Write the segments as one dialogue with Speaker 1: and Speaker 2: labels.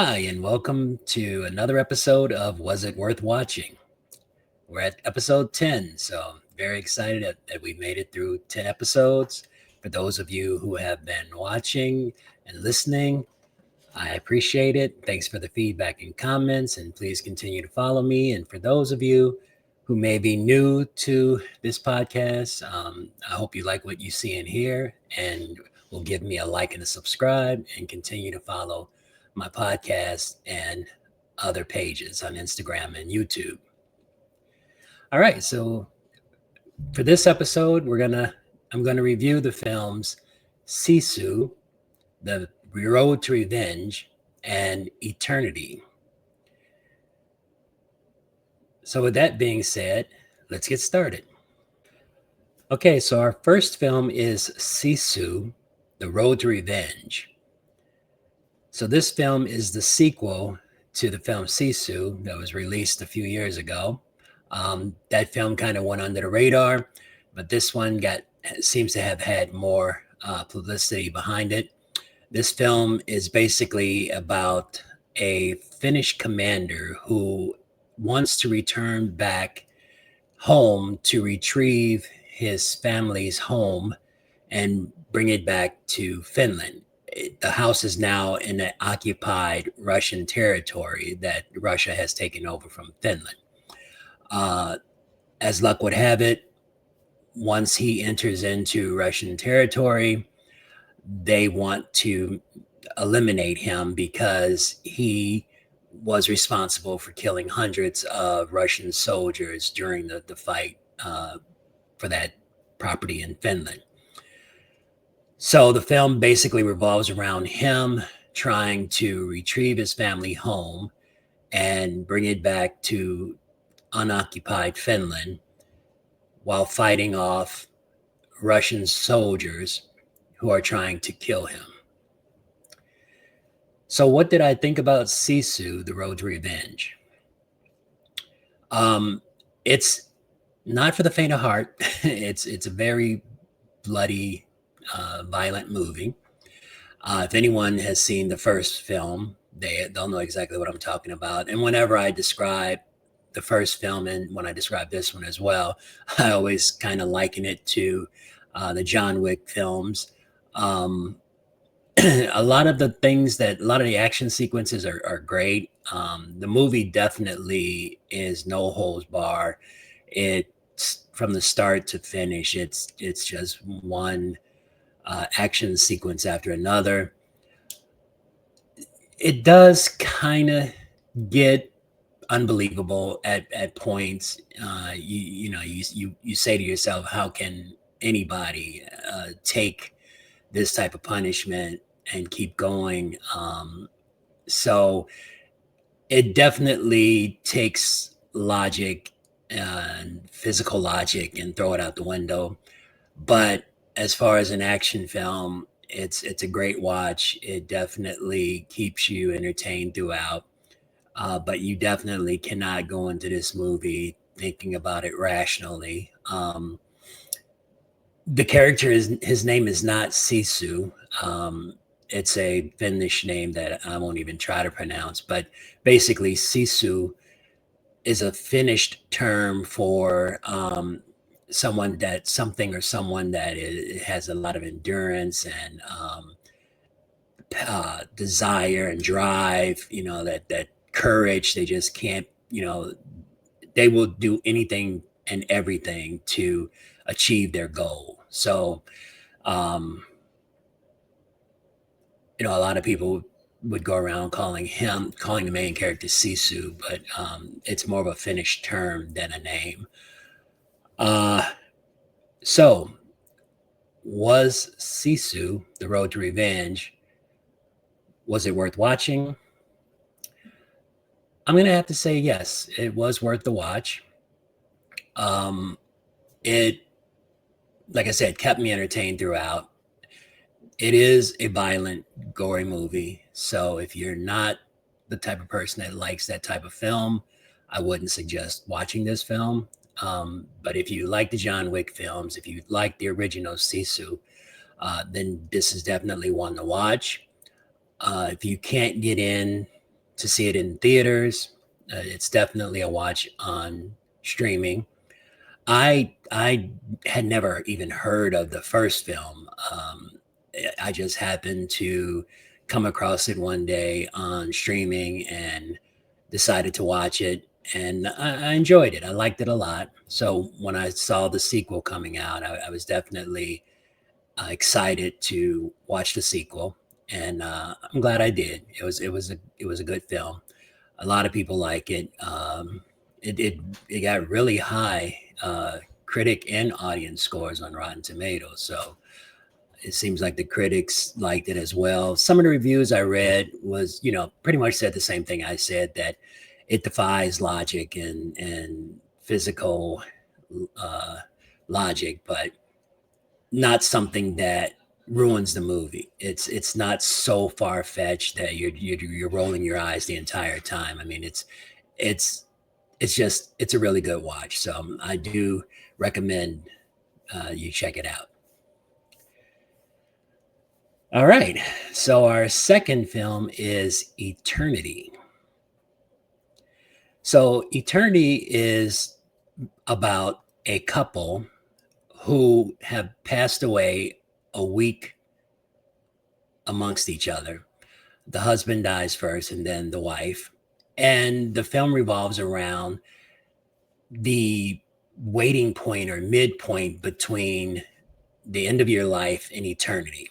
Speaker 1: Hi, and welcome to another episode of Was It Worth Watching? We're at episode 10, so very excited that we made it through 10 episodes. For those of you who have been watching and listening, I appreciate it. Thanks for the feedback and comments, and please continue to follow me. And for those of you who may be new to this podcast, I hope you like what you see and hear, and will give me a like and a subscribe, and continue to follow my podcast and other pages on Instagram and YouTube. All right, so for this episode, I'm gonna review the films Sisu, The Road to Revenge, and Eternity. So with that being said, let's get started. Okay, so our first film is Sisu, The Road to Revenge. So this film is the sequel to the film Sisu that was released a few years ago. That film kind of went under the radar, but this one seems to have had more publicity behind it. This film is basically about a Finnish commander who wants to return back home to retrieve his family's home and bring it back to Finland. The house is now in an occupied Russian territory that Russia has taken over from Finland. As luck would have it, once he enters into Russian territory, they want to eliminate him because he was responsible for killing hundreds of Russian soldiers during the fight for that property in Finland. So the film basically revolves around him trying to retrieve his family home and bring it back to unoccupied Finland while fighting off Russian soldiers who are trying to kill him. So what did I think about Sisu, The Road to Revenge? It's not for the faint of heart. It's a very bloody, violent movie. If anyone has seen the first film, they'll know exactly what I'm talking about. And whenever I describe the first film and when I describe this one as well, I always kind of liken it to the John Wick films. A lot of the action sequences are great. The movie definitely is no holds bar. It's from the start to finish. It's just one action sequence after another. It does kind of get unbelievable at points. You say to yourself, how can anybody take this type of punishment and keep going? So it definitely takes logic and physical logic and throw it out the window. But as far as an action film, it's a great watch. It definitely keeps you entertained throughout. But you definitely cannot go into this movie thinking about it rationally. The character his name is not Sisu. It's a Finnish name that I won't even try to pronounce. But basically, Sisu is a Finnish term for someone that has a lot of endurance and desire and drive. That courage. They just can't. They will do anything and everything to achieve their goal. So, a lot of people would go around calling the main character Sisu, but it's more of a Finnish term than a name. So, was Sisu, The Road to Revenge, was it worth watching? I'm going to have to say yes, it was worth the watch. It, like I said, kept me entertained throughout. It is a violent, gory movie. So if you're not the type of person that likes that type of film, I wouldn't suggest watching this film. But if you like the John Wick films, if you like the original Sisu, then this is definitely one to watch. If you can't get in to see it in theaters. It's definitely a watch on streaming. I had never even heard of the first film. I just happened to come across it one day on streaming and decided to watch it, and I enjoyed it. I liked it a lot. So when I saw the sequel coming out, I was definitely excited to watch the sequel, and I'm glad I did. It was a good film. A lot of people like it. It got really high critic and audience scores on Rotten Tomatoes. So it seems like the critics liked it as well. Some of the reviews I read was, pretty much said the same thing I said, that it defies logic and physical uh, logic, but not something that ruins the movie. It's not so far fetched that you're rolling your eyes the entire time. I mean, it's it's a really good watch. So I do recommend you check it out. All right. So our second film is Eternity. So Eternity is about a couple who have passed away a week amongst each other. The husband dies first and then the wife. And the film revolves around the waiting point or midpoint between the end of your life and eternity.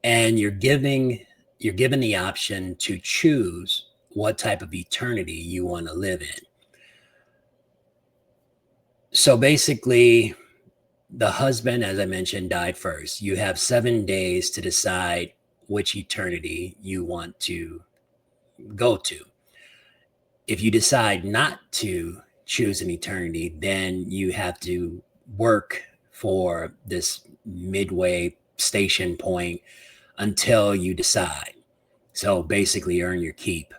Speaker 1: And you're given the option to choose what type of eternity you want to live in. So basically, the husband, as I mentioned, died first. You have 7 days to decide which eternity you want to go to. If you decide not to choose an eternity, then you have to work for this midway station point until you decide. So basically, earn your keep.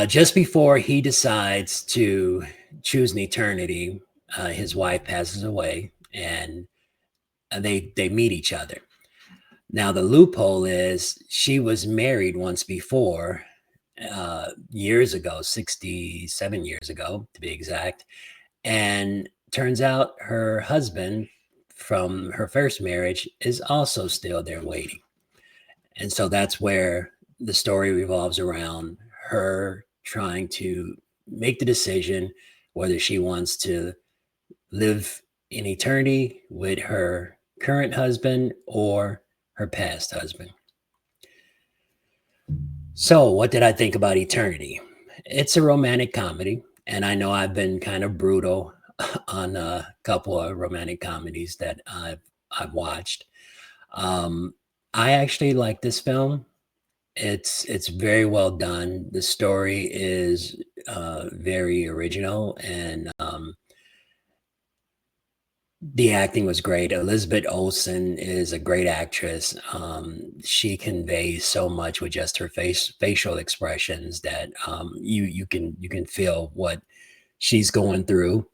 Speaker 1: Just before he decides to choose an eternity, his wife passes away, and they meet each other. Now the loophole is she was married once before, years ago, 67 years ago to be exact, and turns out her husband from her first marriage is also still there waiting. And so that's where the story revolves around her trying to make the decision whether she wants to live in eternity with her current husband or her past husband. So, what did I think about Eternity? It's a romantic comedy, and I know I've been kind of brutal on a couple of romantic comedies that I've watched. Um, I actually like this film. It's very well done. The story is very original, and the acting was great. Elizabeth Olsen is a great actress. She conveys so much with just her facial expressions that you can feel what she's going through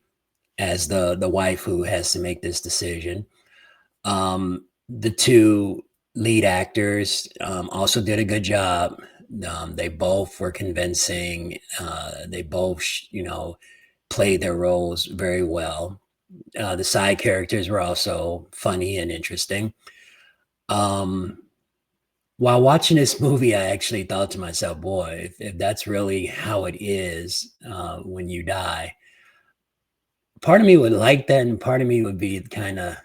Speaker 1: as the wife who has to make this decision. The two lead actors also did a good job. They both were convincing. They both, played their roles very well. The side characters were also funny and interesting. Um, while watching this movie, I actually thought to myself, boy, if that's really how it is when you die, part of me would like that, and part of me would be kind of,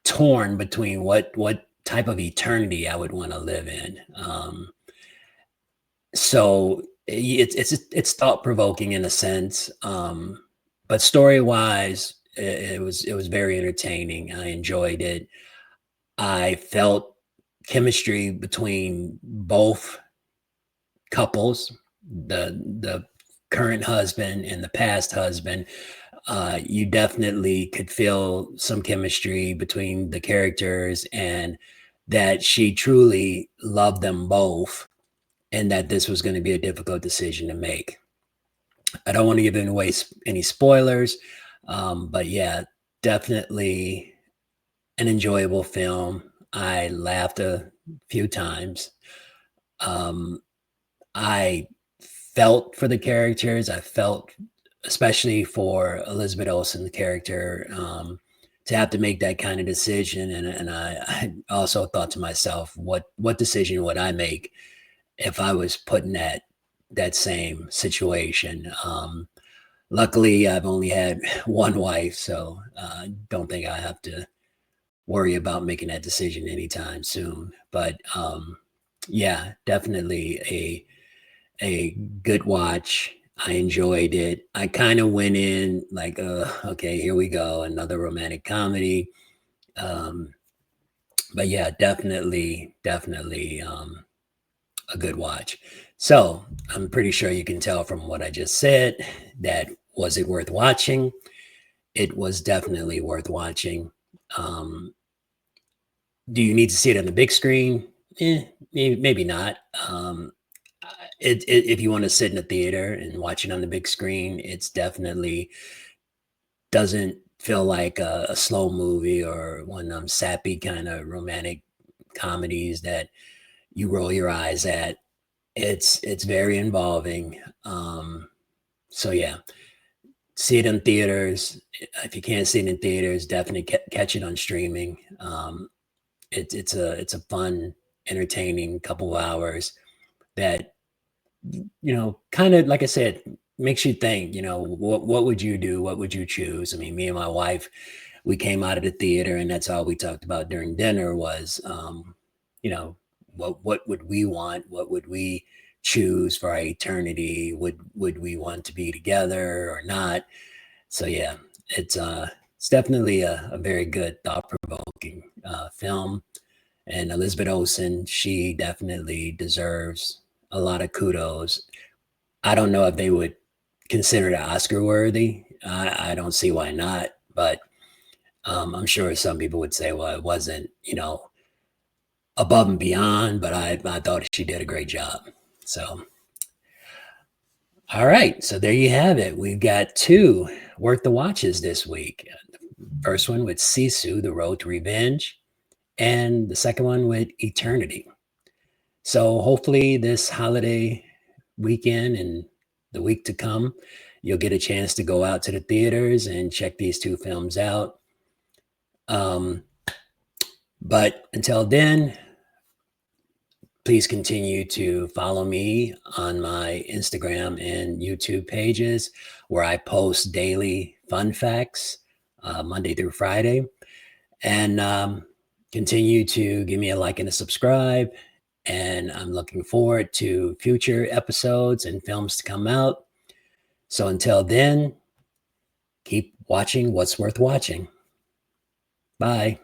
Speaker 1: torn between what type of eternity I would want to live in. So it's thought provoking in a sense, but story wise, it was very entertaining. I enjoyed it. I felt chemistry between both couples, the current husband and the past husband. You definitely could feel some chemistry between the characters, and that she truly loved them both, and that this was going to be a difficult decision to make. I don't want to give away any spoilers, but yeah, definitely an enjoyable film. I laughed few times. Um, I felt for the characters. I felt, especially for Elizabeth Olsen, the character, to have to make that kind of decision. And I also thought to myself, what decision would I make if I was put in that same situation? Luckily, I've only had one wife, so I don't think I have to worry about making that decision anytime soon. But yeah, definitely a good watch. I enjoyed it. I kind of went in like, okay, here we go, another romantic comedy. Um, but yeah, definitely a good watch. So I'm pretty sure you can tell from what I just said that was it worth watching? It was definitely worth watching. Um, do you need to see it on the big screen? Maybe not. If you want to sit in a theater and watch it on the big screen, it's definitely doesn't feel like a slow movie or one of them sappy kind of romantic comedies that you roll your eyes at. It's very involving. So yeah, see it in theaters. If you can't see it in theaters, definitely catch it on streaming. It's a fun, entertaining couple of hours that kind of like I said, makes you think. What would you do? What would you choose? I mean, me and my wife, we came out of the theater, and that's all we talked about during dinner was, you know, what would we want? What would we choose for our eternity? Would we want to be together or not? So yeah, it's definitely a very good, thought provoking film. And Elizabeth Olsen, she definitely deserves a lot of kudos. I don't know if they would consider it Oscar worthy. I don't see why not, but I'm sure some people would say, well, it wasn't, above and beyond, but I thought she did a great job. So, all right. So there you have it. We've got two worth the watches this week. First one with Sisu, The Road to Revenge, and the second one with Eternity. So hopefully this holiday weekend and the week to come, you'll get a chance to go out to the theaters and check these two films out. But until then, please continue to follow me on my Instagram and YouTube pages where I post daily fun facts, Monday through Friday. And continue to give me a like and a subscribe. And I'm looking forward to future episodes and films to come out. So until then, keep watching what's worth watching. Bye.